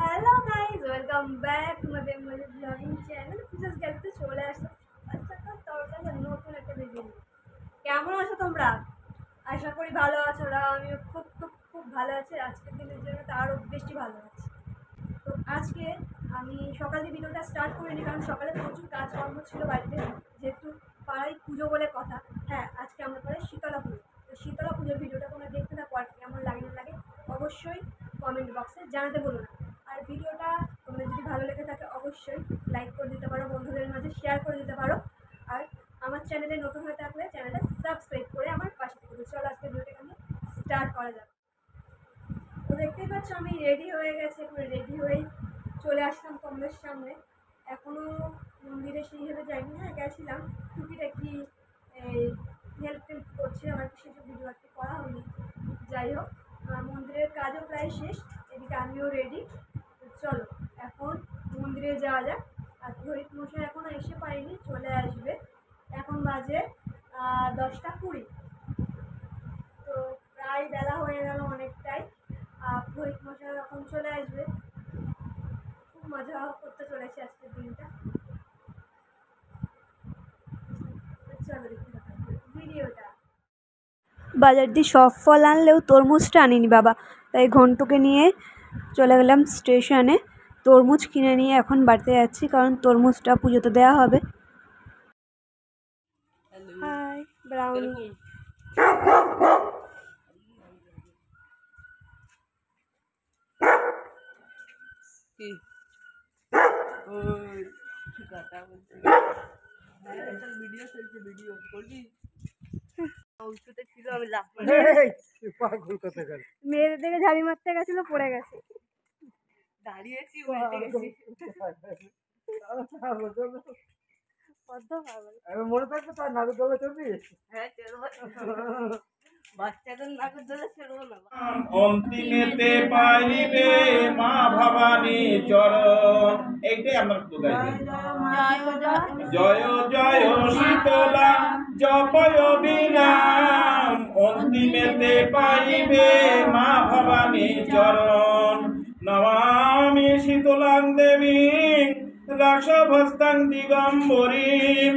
Hello guys, welcome back to my Bengali blogging channel. বিশেষ গেলতে চলে আসলাম নতুন একটা ভিডিও। কেমন আছো তোমরা? আশা করি ভালো আছো। আমিও খুব খুব খুব ভালো আছি। আজকের দিনের জন্য তো আরও বেশি ভালো আছি। তো আজকে আমি সকালে ভিডিওটা স্টার্ট করিনি, কারণ সকালে প্রচুর কাজকর্ম ছিল বাড়িতে, যেহেতু পাড়ায় পুজো বলে কথা। হ্যাঁ, আজকে আমরা পাড়ায় শীতলা পুজো। তো শীতলা পুজোর ভিডিওটা তোমরা দেখতে থাকো, আর কেমন লাগে না লাগে অবশ্যই কমেন্ট বক্সে জানাতে বলো না। আর ভিডিওটা তোমরা যদি ভালো লেগে থাকে অবশ্যই লাইক করে দিতে পারো, বন্ধুদের মাঝে শেয়ার করে দিতে পারো। আর আমার চ্যানেলে নতুন হয়ে থাকলে চ্যানেলটা সাবস্ক্রাইব করে আমার পাশে থেকে। চলো আজকে ভিডিওটাকে আমি স্টার্ট করা যাবে। তো দেখতেই পাচ্ছ আমি রেডি হয়ে গেছি, এখন রেডি হয়েই চলে আসলাম তোমাদের সামনে। এখনও মন্দিরে সেইভাবে যাইনি। হ্যাঁ, গেছিলাম টুকিটাকি এই হেল্প করছিলাম আর কি, সেসব ভিডিও আর কি করা হয়নি। যাই হোক, মন্দিরের কাজও প্রায় শেষ, এদিকে আমিও রেডি। চলো এখন মন্দিরে যাওয়া যাক। আর পুরোহিত মশাই এখনও এসে পারেনি, চলে আসবে। এখন বাজে 10টা 20। তো প্রায় বেলা হয়ে গেল অনেকটাই। পুরোহিত মশাই এখন চলে আসবে। খুব মজা করতে চলেছে আজকের দিনটা। চলো দেখতে থাকো ভিডিওটা। বাজার দিয়ে সব ফল আনলেও তরমুজটা আনিনি বাবা, তাই ঘন্টুকে নিয়ে চলে গেলাম স্টেশনে। তরমুজ কিনে নিয়ে এখন বাড়িতে যাচ্ছি, কারণ তরমুজটা পুজোতে দেওয়া হবে। Hi Brownie. মেয়েদের দিকে ঝাড়ি মারতে গেছিল, পড়ে গেছে। দাঁড়িয়েছি মনে থাকবে তার নাগরদোলা চলবি? হ্যাঁ, বাচ্চাদের নাগরদোলা ছেড়বো না। অন্তিমেতে পাইবে মা ভবানী চরণ। এইটাই আমরা জয় জয় শীতলা জপয় বিনাম। অন্তিমেতে পাইবে মা ভবানী চরণ। নমামি শীতলাং দেবীং রাসভস্তাং দিগম্বরীম।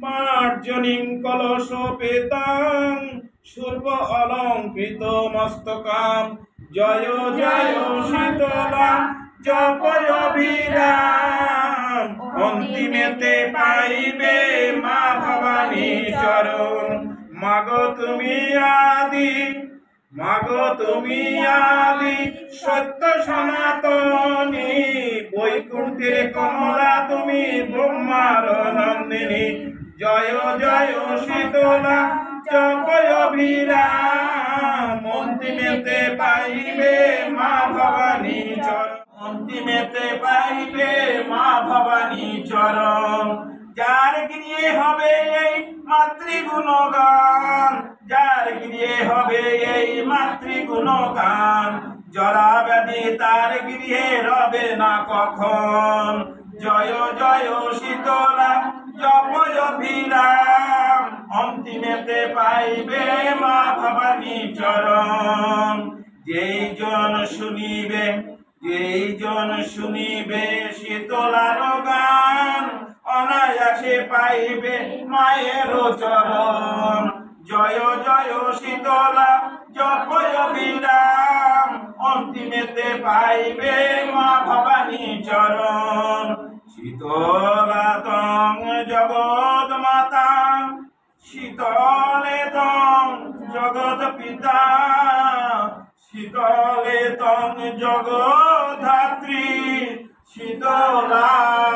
মার্জনীং কলশোপেতাং সূর্ব অলঙ্কৃত মস্তকাম। জয় জয় শীতলা জপয় বিরাম। অন্তিমেতে পাইবে মা ভবানী চরণ। মাগো তুমি আদি, মাগো তুমি আদি সত্য সনাতনী। বৈকুণ্ঠের কমলা তুমি ব্রহ্মার নন্দিনী। জয় জয় শীতলা জপয় বিরাম। অন্তিমেতে পাইবে মা ভবানী চরণ। অন্তিমেতে পাইবে মা ভবানী চরণ। যার গৃহে হবে এই মাতৃগুণগান, যার গৃহে হবে এই মাতৃগুণগান। জরা ব্যাধি তার গৃহে রবে না কখন। জয় জয় শীতলা জপয় বিরাম। অন্তিমেতে পাইবে মা ভবানী চরণ। যেই জন শুনিবে, যেই জন শুনিবে শীতলার গান, অনায়াসে পাইবে মায়ের চরণ। জয় জয় শীতলা জপয় বিরাম। অন্তিমেতে পাইবে মা ভবানী চরণ। শীতলা তং জগৎ মাতা, শীতলে তং জগৎ পিতা। শীতলে তং জগৎ ধাত্রী, শীতলায়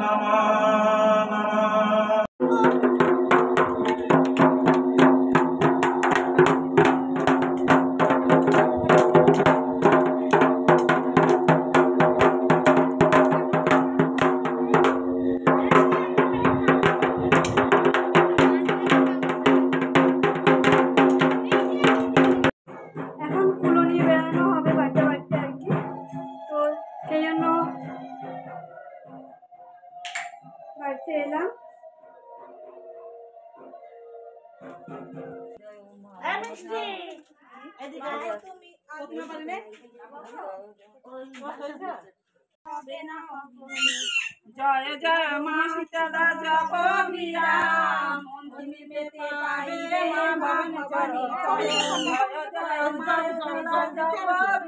নমঃ নমঃ। এখন কুলো নিয়ে বেড়ানো হবে বাড়িতে বাড়িতে আর কি। তো সেই জন্য জয় জয় মা সীতা জপ বিরাম অন্তিমে পেতে পাইবে মা ভবানী জয় জয় মা জপ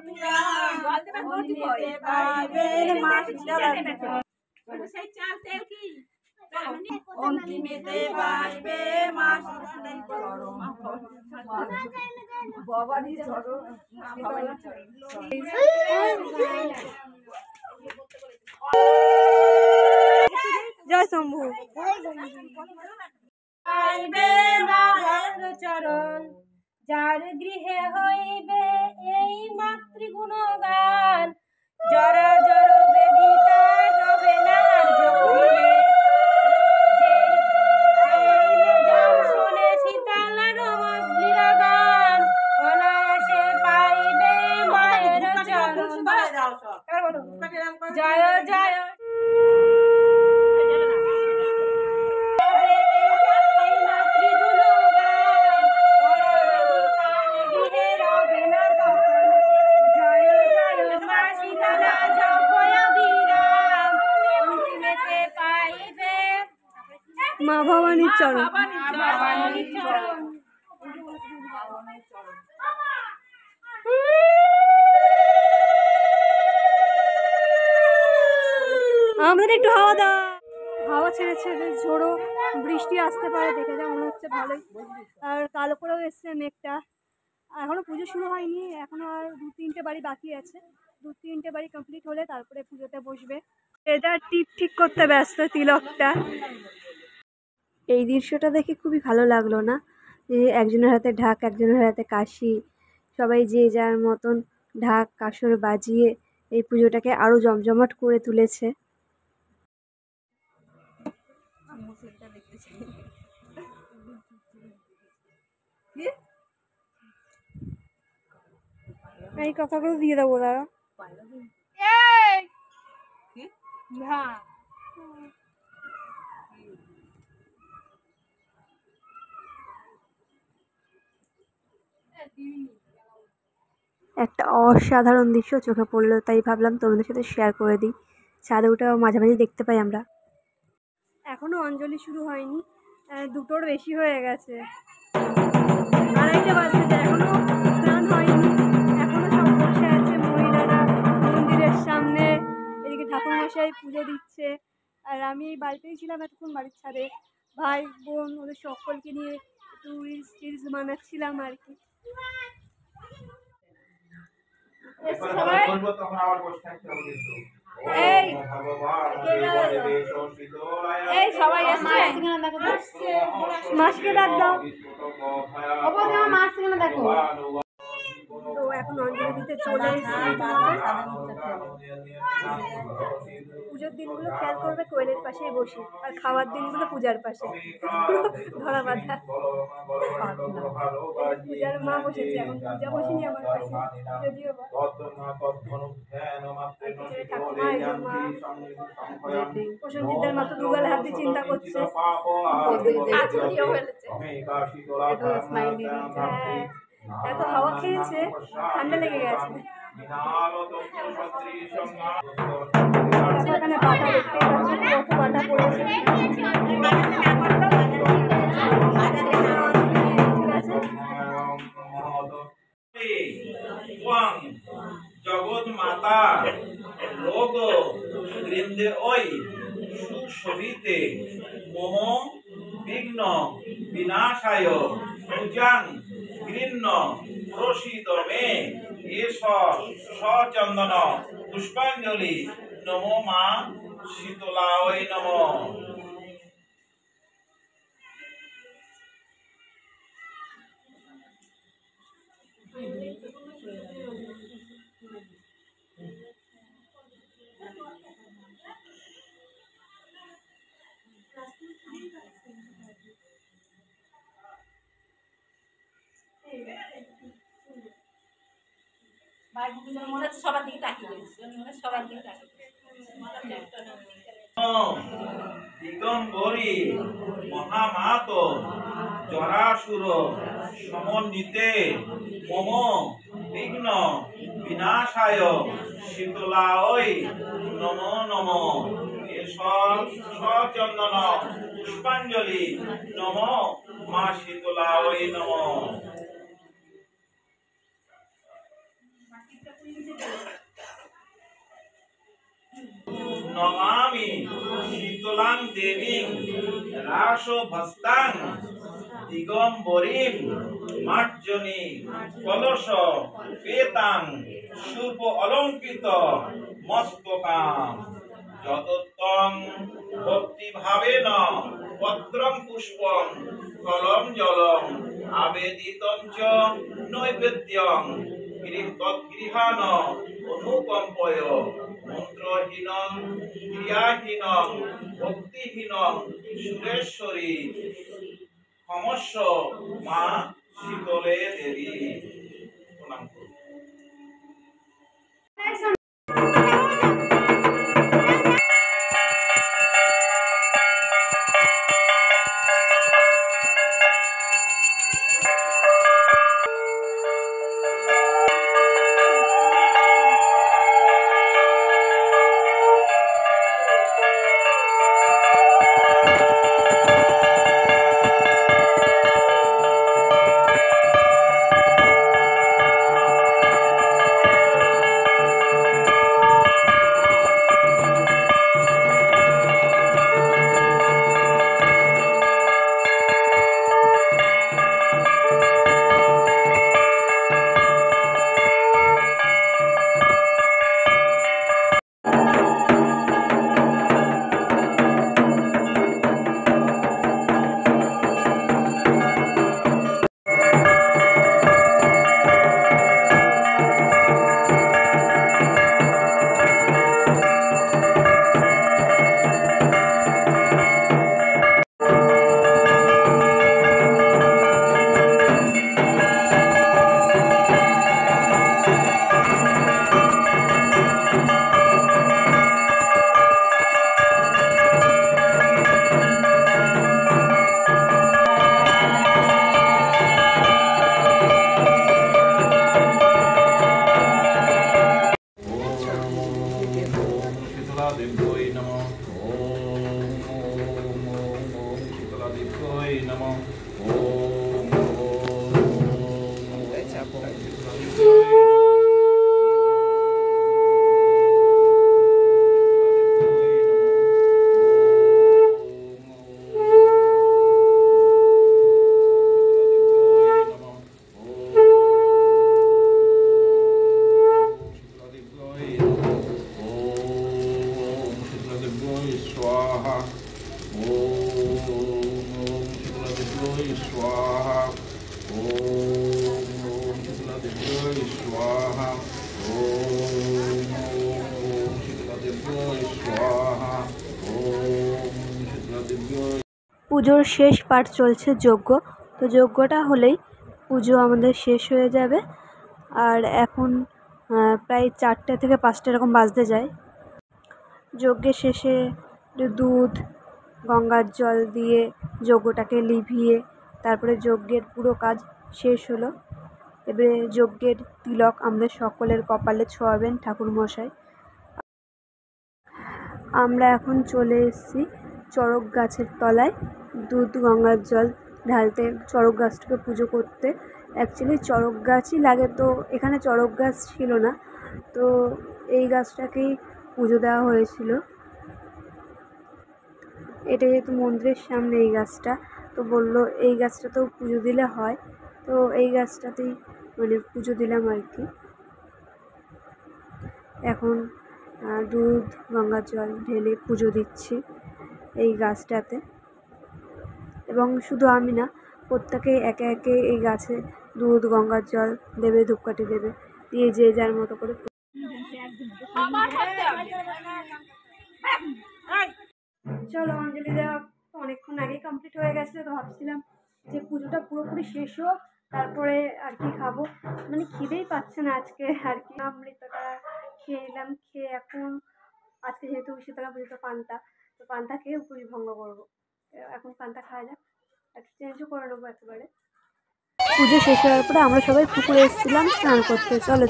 বিরাম অন্তিমে পাইবে মা সীতা সেই চাল তেল কি অন্তিমেতে পাইবে মা ভবানী জয় শম্ভু। পাইবে মায়ের চরণ যার গৃহে হইবে এই মাতৃগুণগান জরা জর বেদিতা রবে না জগতে শোনে সীতালার গান অনায়াসে পাইবে মায়ের চরণ জয় জয় মা ভবানীর চরণ। আমাদের একটু হাওয়া দাও। হাওয়া ছেড়েছে, ঝোড়ো বৃষ্টি আসতে পারে দেখে যা মনে হচ্ছে ভালোই। আর কালো করেও এসছে মেঘটা। এখনো পুজো শুরু হয়নি, এখনো আর 2-3টে বাড়ি বাকি আছে। 2-3টে বাড়ি কমপ্লিট হলে তারপরে পুজোতে বসবে। এটা টিপ ঠিক করতে ব্যস্ত তিলকটা। এই দৃশ্যটা দেখে খুবই ভালো লাগলো না, যে একজনের হাতে ঢাক, একজনের হাতে কাশি, সবাই যে যার মতন ঢাক কাসর বাজিয়ে এই পুজোটাকে আরো জমজমাট করে তুলেছে। এই কথাগুলো দিয়ে দেবো দাঁড়া। একটা অসাধারণ দৃশ্য চোখে পড়লো, তাই ভাবলাম তোমাদের সাথে শেয়ার করে দিই। ছাদে উঠে মাঝে মাঝে দেখতে পাই আমরা। এখনো অঞ্জলি শুরু হয়নি, 2টোর বেশি হয়ে গেছে, 2:30 বাজতে যায়, এখনো স্নান হয়নি। এখনো সব বসে আছে মহিলারা মন্দিরের সামনে, এদিকে ঠাকুরমশাই পুজো দিচ্ছে। আর আমি এই বাড়িতেই ছিলাম এতক্ষণ, বাড়ির ছাদে ভাই বোন ওদের সকলকে নিয়ে একটু রিলস বানাচ্ছিলাম আর কি। সবাই মাসকে ডাক দাও। দেখো তো এখন অঞ্জলি দিতে চলে এসেছি। পুজোর দিনগুলো খেয়াল করবে কোয়েলের পাশেই বসি, আর খাওয়ার দিনগুলো পূজার পাশে ধরা বাঁধা। পূজার মা বসেছে, এখন পূজা বসিনি আমার পাশে, যদিও ঠাকুমা একজন মা প্রসেনজিতের মতো দুগালে হাত দিয়ে চিন্তা করছে। এত হাওয়া খেয়েছে, ঠান্ডা লেগে গেছে। এখানে বাটা দেখতে পাচ্ছি, কত বাটা পড়েছে। জগৎ মাতা রোগ বৃন্দে ওই সুশোভিতে মম বিঘ্ন বিনাশায় পূজাং গৃহ্ণ প্রসিদ মে এষ সচন্দন পুষ্পাঞ্জলি নমো মা শীতলায় নমঃ। সবার দিকে তাকিয়ে সবার দিকে তাকিয়ে দিগম্বরী মহামাত জরাসুর সমন্বিতে মম বিনাশায় শীতলায় নমো নমো। এসব সচন্দন পুষ্পাঞ্জলি নমো মা শীতলায় নমো। নমামি শীতলাং দেবীং রাসভস্তাং দিগম্বরীং মার্জনী কলস পেতাং শুভ অলঙ্কৃত মস্তকাম যতত্তং ভক্তিভাবেন পত্রং পুষ্পং ফলং জলং আবেদিতং চ নৈবেদ্যং তদ্গৃহাণ অনুকম্পয় মন্ত্রহীনং ক্রিয়াহীনং ভক্তিহীনং সুরেশ্বরী ক্ষমস্ব মা শীতলে দেবী। প্রণাম করুন। শীতলাদেব্যই নমঃ। ওম ওম ওম ওম শীতলাদেব্যই নমঃ। ওম ওম ওম ওম শীতলাদেব্যই নমঃ। स्वाहा ओम ओम शीतलादेव्यै स्वाहा ओम ओम शीतलादेव्यै स्वाहा ओम ओम शीतलादेव्यै स्वाहा ओम शीतलादेव्यै। পুজোর শেষ পাঠ চলছে যজ্ঞ। তো যজ্ঞটা হলেই পুজো আমাদের শেষ হয়ে যাবে। আর এখন প্রায় 4টে থেকে 5টে এরকম বাজতে যায়। যজ্ঞের শেষে দুধ গঙ্গার জল দিয়ে যজ্ঞটাকে লিভিয়ে তারপরে যজ্ঞের পুরো কাজ শেষ হলো। এবারে যজ্ঞের তিলক আমাদের সকলের কপালে ছোঁয়াবেন ঠাকুরমশাই। আমরা এখন চলে এসেছি চড়ক গাছের তলায় দুধ গঙ্গার জল ঢালতে, চড়ক গাছটাকে পুজো করতে। অ্যাকচুয়ালি চড়ক গাছই লাগে, তো এখানে চড়ক গাছ ছিল না, তো এই গাছটাকেই পুজো দেওয়া হয়েছিল। এটা যেহেতু মন্দিরের সামনে এই গাছটা, তো বললো এই গাছটাতেও পুজো দিলে হয়, তো এই গাছটাতেই মানে পুজো দিলাম আর কি। এখন দুধ গঙ্গার জল ঢেলে পুজো দিচ্ছি এই গাছটাতে। এবং শুধু আমি না, প্রত্যেকে একে একে এই গাছে দুধ গঙ্গার জল দেবে, ধূপকাঠি দেবে, দিয়ে যে যার মতো করে। চলো, অঞ্জলি দেওয়া অনেকক্ষণ আগে কমপ্লিট হয়ে গেছে, তো ভাবছিলাম যে পুজোটা পুরোপুরি শেষ হোক, তারপরে আর কি খাবো। মানে খিদেই পাচ্ছে না আজকে আর কি। অমৃতটা খেয়ে নিলাম, খেয়ে এখন আজকে যেহেতু শীতলা পুজো, তো পান্তা খেয়ে পুজো ভঙ্গ করবো। এখন পান্তা খাওয়া যাক, একটু চেঞ্জও করে নেবো একেবারে। পুজো শেষ হওয়ার পরে আমরা সবাই পুকুরে এসেছিলাম স্নান করতে। চলো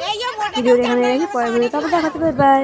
ভিডিওটা এখানে রাখি, পরের ভিডিও তারপর দেখাতে, বাই বাই।